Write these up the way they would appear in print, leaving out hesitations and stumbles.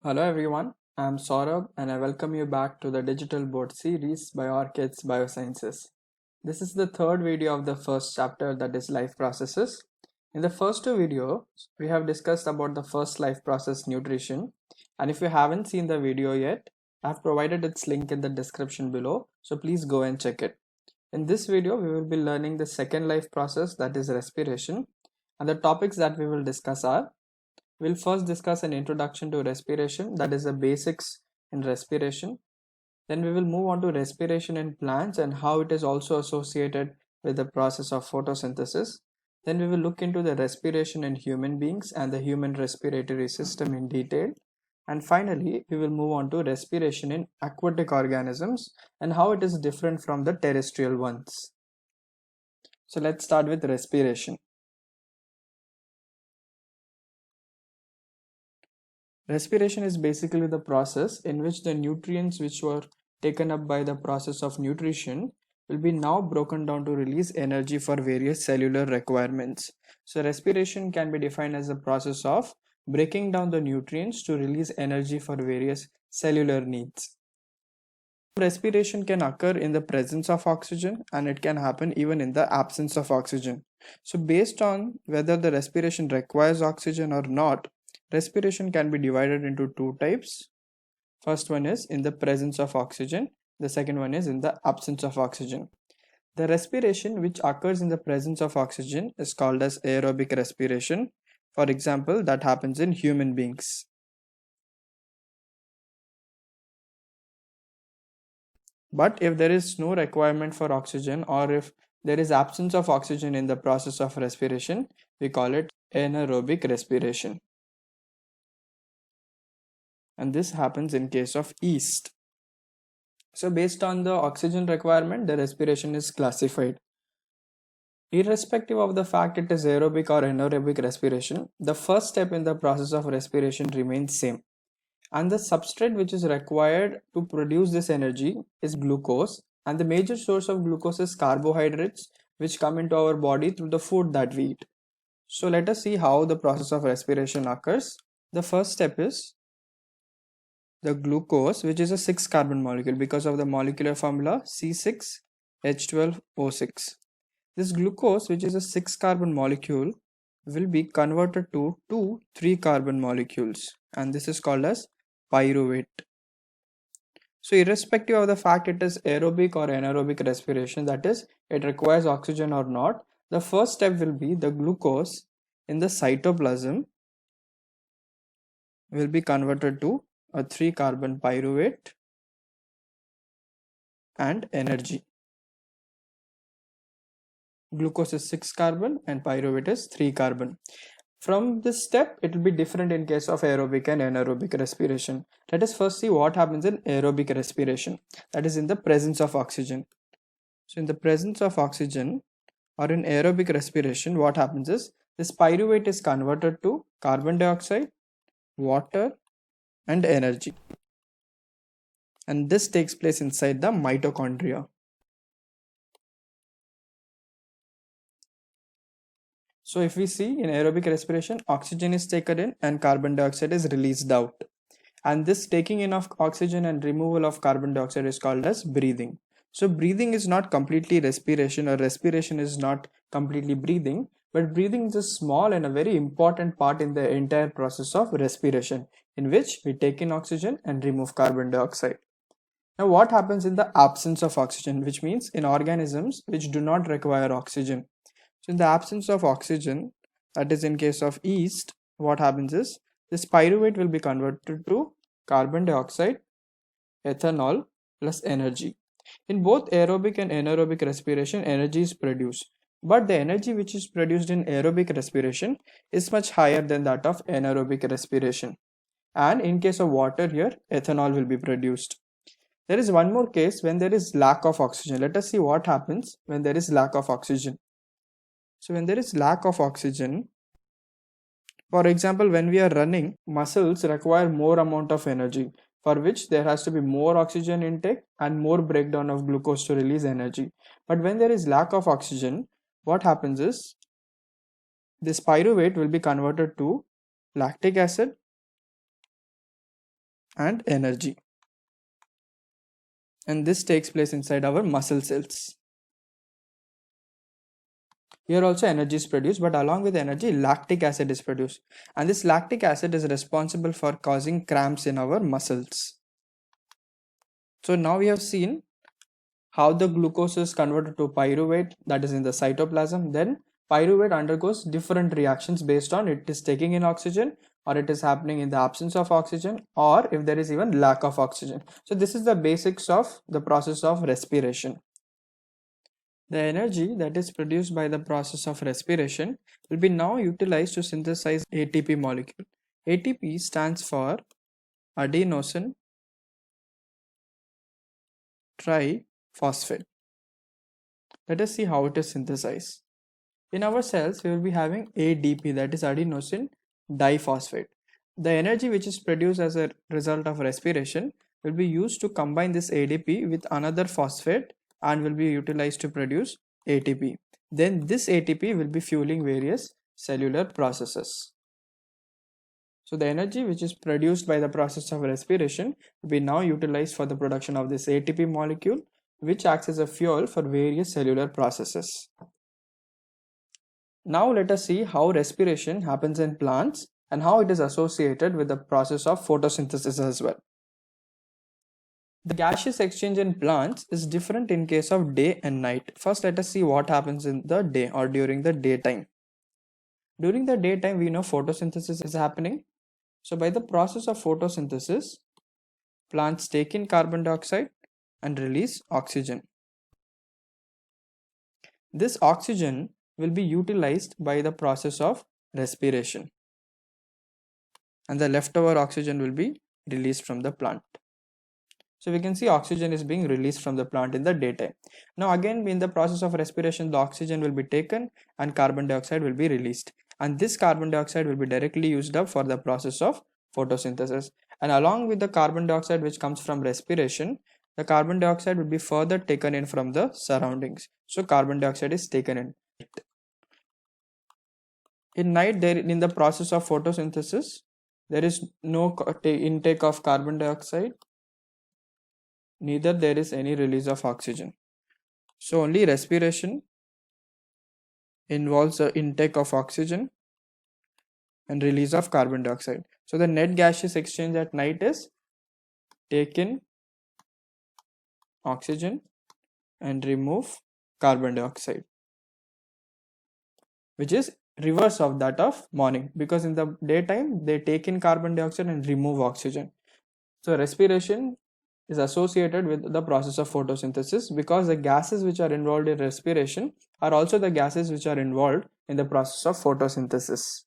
Hello everyone, I am Saurabh and I welcome you back to the digital board series by Orchids Biosciences. This is the third video of the first chapter, that is life processes. In the first two videos, we have discussed about the first life process, nutrition, and if you haven't seen the video yet, I have provided its link in the description below, so please go and check it. In this video, we will be learning the second life process, that is respiration, and the topics that we will discuss are: we'll first discuss an introduction to respiration, that is the basics in respiration. Then we will move on to respiration in plants and how it is also associated with the process of photosynthesis. Then we will look into the respiration in human beings and the human respiratory system in detail. And finally, we will move on to respiration in aquatic organisms and how it is different from the terrestrial ones. So let's start with respiration. Respiration is basically the process in which the nutrients which were taken up by the process of nutrition will be now broken down to release energy for various cellular requirements. So respiration can be defined as the process of breaking down the nutrients to release energy for various cellular needs. Respiration can occur in the presence of oxygen and it can happen even in the absence of oxygen. So based on whether the respiration requires oxygen or not, respiration can be divided into two types. First one is in the presence of oxygen. The second one is in the absence of oxygen. The respiration which occurs in the presence of oxygen is called as aerobic respiration. For example, that happens in human beings. But if there is no requirement for oxygen or if there is absence of oxygen in the process of respiration, we call it anaerobic respiration. And this happens in case of yeast. So based on the oxygen requirement, the respiration is classified. Irrespective of the fact it is aerobic or anaerobic respiration, the first step in the process of respiration remains same. And the substrate which is required to produce this energy is glucose, and the major source of glucose is carbohydrates which come into our body through the food that we eat. So let us see how the process of respiration occurs. The first step is the glucose, which is a 6 carbon molecule because of the molecular formula C6H12O6. This glucose, which is a 6 carbon molecule, will be converted to 2 3 carbon molecules, and this is called as pyruvate. So irrespective of the fact it is aerobic or anaerobic respiration, that is it requires oxygen or not, the first step will be the glucose in the cytoplasm will be converted to a 3 carbon pyruvate and energy. Glucose is 6 carbon and pyruvate is 3 carbon. From this step, it will be different in case of aerobic and anaerobic respiration. Let us first see what happens in aerobic respiration, that is in the presence of oxygen. So in the presence of oxygen or in aerobic respiration, what happens is this pyruvate is converted to carbon dioxide, water and energy. And this takes place inside the mitochondria. So if we see in aerobic respiration, oxygen is taken in and carbon dioxide is released out. And this taking in of oxygen and removal of carbon dioxide is called as breathing. So breathing is not completely respiration, or respiration is not completely breathing, but breathing is a small and a very important part in the entire process of respiration, in which we take in oxygen and remove carbon dioxide. Now what happens in the absence of oxygen, which means in organisms which do not require oxygen? So in the absence of oxygen, that is in case of yeast, what happens is this pyruvate will be converted to carbon dioxide, ethanol plus energy. In both aerobic and anaerobic respiration, energy is produced. But the energy which is produced in aerobic respiration is much higher than that of anaerobic respiration. And in case of water here, ethanol will be produced. There is one more case when there is lack of oxygen. Let us see what happens when there is lack of oxygen. So when there is lack of oxygen, for example, when we are running, muscles require more amount of energy, for which there has to be more oxygen intake and more breakdown of glucose to release energy. But when there is lack of oxygen, what happens is this pyruvate will be converted to lactic acid and energy. And this takes place inside our muscle cells. Here also energy is produced, but along with energy, lactic acid is produced. And this lactic acid is responsible for causing cramps in our muscles. So now we have seen how the glucose is converted to pyruvate, that is in the cytoplasm. Then pyruvate undergoes different reactions based on it is taking in oxygen, or it is happening in the absence of oxygen, or if there is even lack of oxygen. So this is the basics of the process of respiration. The energy that is produced by the process of respiration will be now utilized to synthesize ATP molecule. ATP stands for adenosine triphosphate. Let us see how it is synthesized. In our cells, we will be having ADP, that is adenosine diphosphate. The energy which is produced as a result of respiration will be used to combine this ADP with another phosphate and will be utilized to produce ATP. Then this ATP will be fueling various cellular processes. So the energy which is produced by the process of respiration will be now utilized for the production of this ATP molecule, which acts as a fuel for various cellular processes. Now let us see how respiration happens in plants and how it is associated with the process of photosynthesis as well. The gaseous exchange in plants is different in case of day and night. First, let us see what happens in the day or during the daytime. During the daytime, we know photosynthesis is happening. So by the process of photosynthesis, plants take in carbon dioxide and release oxygen. This oxygen will be utilized by the process of respiration, and the leftover oxygen will be released from the plant. So we can see oxygen is being released from the plant in the daytime. Now again, in the process of respiration, the oxygen will be taken and carbon dioxide will be released, and this carbon dioxide will be directly used up for the process of photosynthesis. And along with the carbon dioxide which comes from respiration, the carbon dioxide will be further taken in from the surroundings. So carbon dioxide is taken in. In night, in the process of photosynthesis, there is no intake of carbon dioxide, neither there is any release of oxygen. So only respiration involves the intake of oxygen and release of carbon dioxide. So the net gaseous exchange at night is take in oxygen and remove carbon dioxide, which is reverse of that of morning, because in the daytime they take in carbon dioxide and remove oxygen. So respiration is associated with the process of photosynthesis, because the gases which are involved in respiration are also the gases which are involved in the process of photosynthesis.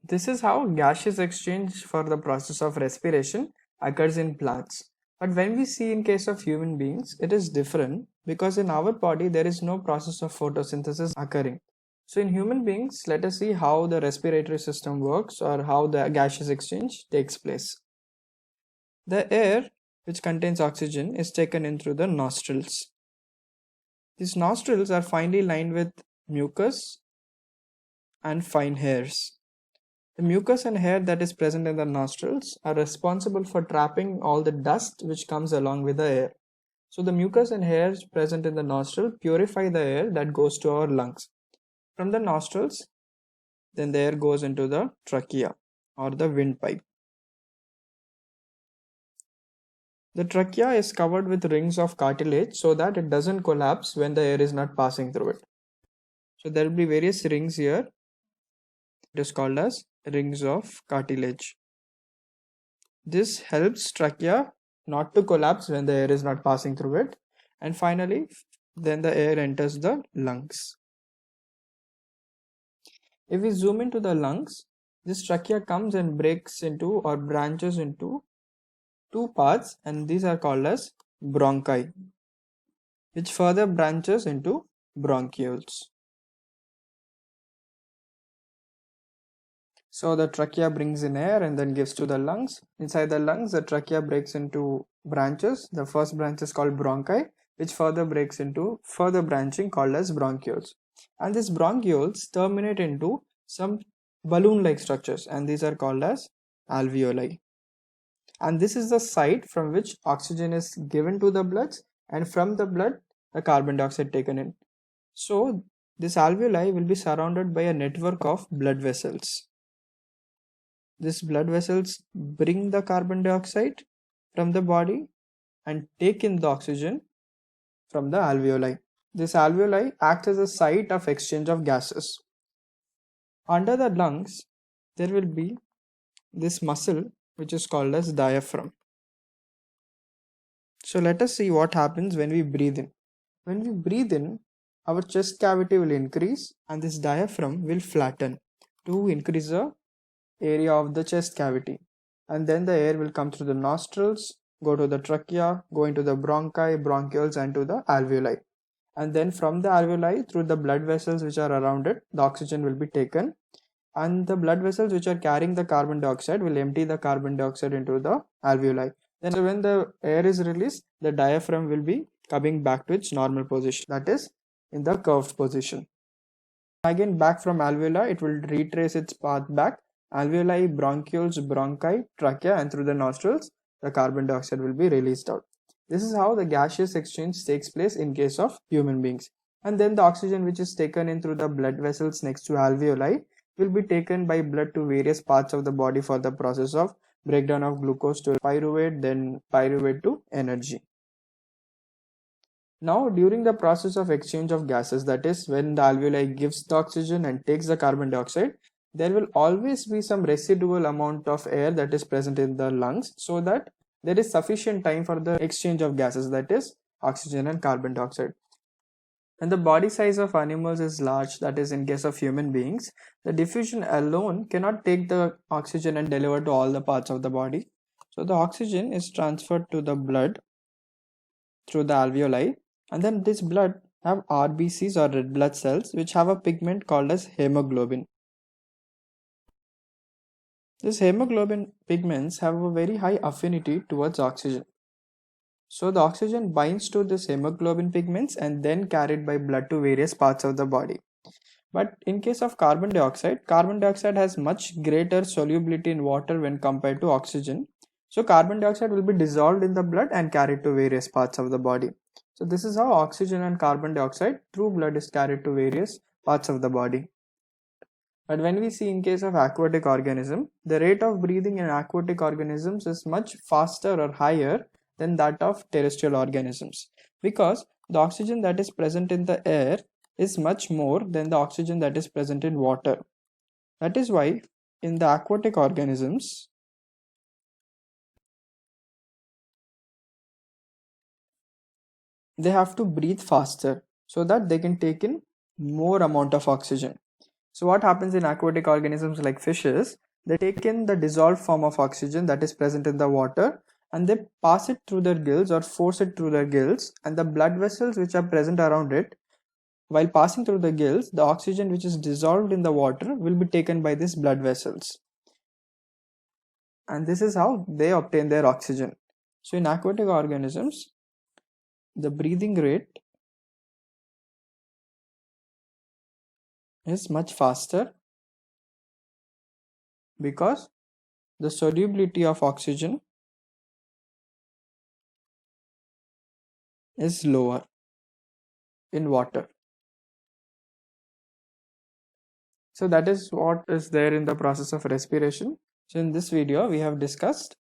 This is how gaseous exchange for the process of respiration occurs in plants. But when we see in case of human beings, it is different, because in our body there is no process of photosynthesis occurring. So in human beings, let us see how the respiratory system works or how the gaseous exchange takes place. The air which contains oxygen is taken in through the nostrils. These nostrils are finely lined with mucus and fine hairs. The mucus and hair that is present in the nostrils are responsible for trapping all the dust which comes along with the air. So the mucus and hairs present in the nostril purify the air that goes to our lungs. From the nostrils, then the air goes into the trachea or the windpipe. The trachea is covered with rings of cartilage so that it doesn't collapse when the air is not passing through it. So there will be various rings here. It is called as rings of cartilage. This helps trachea not to collapse when the air is not passing through it. And finally, then the air enters the lungs. If we zoom into the lungs, this trachea comes and breaks into or branches into two parts, and these are called as bronchi, which further branches into bronchioles. So the trachea brings in air and then gives to the lungs. Inside the lungs, the trachea breaks into branches. The first branch is called bronchi, which further breaks into further branching called as bronchioles. And these bronchioles terminate into some balloon-like structures, and these are called as alveoli. And this is the site from which oxygen is given to the blood, and from the blood the carbon dioxide taken in. So this alveoli will be surrounded by a network of blood vessels. These blood vessels bring the carbon dioxide from the body and take in the oxygen from the alveoli. This alveoli acts as a site of exchange of gases. Under the lungs, there will be this muscle which is called as diaphragm. So let us see what happens when we breathe in. When we breathe in, our chest cavity will increase and this diaphragm will flatten to increase the area of the chest cavity. And then the air will come through the nostrils, go to the trachea, go into the bronchi, bronchioles, and to the alveoli. And then from the alveoli, through the blood vessels which are around it, the oxygen will be taken, and the blood vessels which are carrying the carbon dioxide will empty the carbon dioxide into the alveoli. Then when the air is released, the diaphragm will be coming back to its normal position, that is in the curved position. Again, back from alveoli, it will retrace its path back. Alveoli, bronchioles, bronchi, trachea, and through the nostrils, the carbon dioxide will be released out. This is how the gaseous exchange takes place in case of human beings. And then the oxygen which is taken in through the blood vessels next to alveoli will be taken by blood to various parts of the body for the process of breakdown of glucose to pyruvate, then pyruvate to energy. Now, during the process of exchange of gases, that is when the alveoli gives the oxygen and takes the carbon dioxide, there will always be some residual amount of air that is present in the lungs, so that there is sufficient time for the exchange of gases, that is oxygen and carbon dioxide. And the body size of animals is large, that is in case of human beings, the diffusion alone cannot take the oxygen and deliver to all the parts of the body. So the oxygen is transferred to the blood through the alveoli, and then this blood have RBCs or red blood cells which have a pigment called as hemoglobin. These hemoglobin pigments have a very high affinity towards oxygen. So the oxygen binds to this hemoglobin pigments and then carried by blood to various parts of the body. But in case of carbon dioxide has much greater solubility in water when compared to oxygen. So carbon dioxide will be dissolved in the blood and carried to various parts of the body. So this is how oxygen and carbon dioxide through blood is carried to various parts of the body. But when we see in case of aquatic organism, the rate of breathing in aquatic organisms is much faster or higher than that of terrestrial organisms, because the oxygen that is present in the air is much more than the oxygen that is present in water. That is why in the aquatic organisms, they have to breathe faster so that they can take in more amount of oxygen. So what happens in aquatic organisms like fishes, they take in the dissolved form of oxygen that is present in the water and they pass it through their gills or force it through their gills, and the blood vessels which are present around it, while passing through the gills, the oxygen which is dissolved in the water will be taken by these blood vessels. And this is how they obtain their oxygen. So in aquatic organisms, the breathing rate is much faster because the solubility of oxygen is lower in water. So that is what is there in the process of respiration. So in this video, we have discussed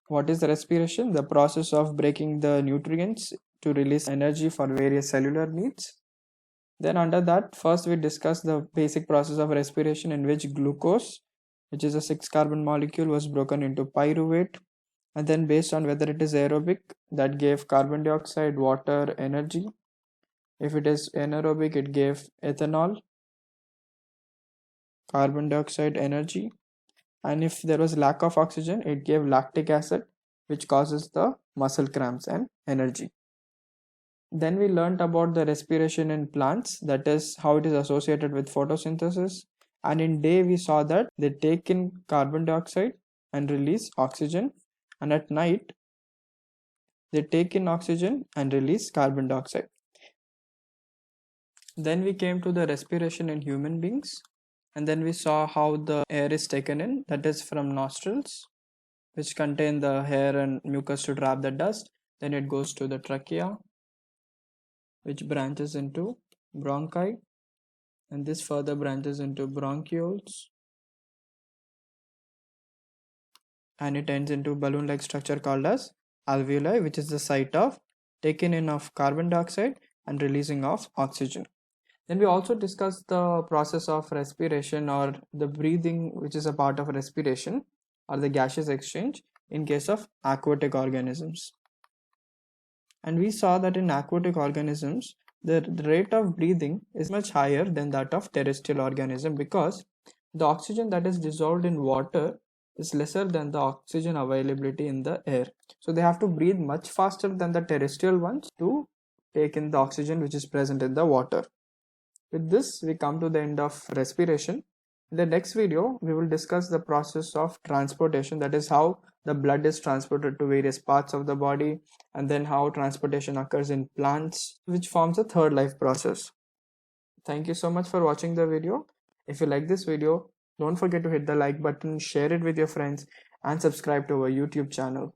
what is the respiration, the process of breaking the nutrients to release energy for various cellular needs. Then under that, first we discussed the basic process of respiration in which glucose, which is a 6-carbon molecule, was broken into pyruvate, and then based on whether it is aerobic, that gave carbon dioxide, water, energy. If it is anaerobic, it gave ethanol, carbon dioxide, energy, and if there was lack of oxygen, it gave lactic acid, which causes the muscle cramps and energy. Then we learnt about the respiration in plants, that is how it is associated with photosynthesis, and in day we saw that they take in carbon dioxide and release oxygen, and at night they take in oxygen and release carbon dioxide. Then we came to the respiration in human beings. And then we saw how the air is taken in, that is from nostrils, which contain the hair and mucus to trap the dust. Then it goes to the trachea, which branches into bronchi, and this further branches into bronchioles, and it ends into balloon-like structure called as alveoli, which is the site of taking in of carbon dioxide and releasing of oxygen. Then we also discussed the process of respiration or the breathing, which is a part of respiration or the gaseous exchange in case of aquatic organisms. And we saw that in aquatic organisms, the rate of breathing is much higher than that of terrestrial organism, because the oxygen that is dissolved in water is lesser than the oxygen availability in the air. So they have to breathe much faster than the terrestrial ones to take in the oxygen which is present in the water. With this, we come to the end of respiration. In the next video, we will discuss the process of transportation, that is how the blood is transported to various parts of the body, and then how transportation occurs in plants, which forms a third life process. Thank you so much for watching the video. If you like this video, don't forget to hit the like button, share it with your friends, and subscribe to our YouTube channel.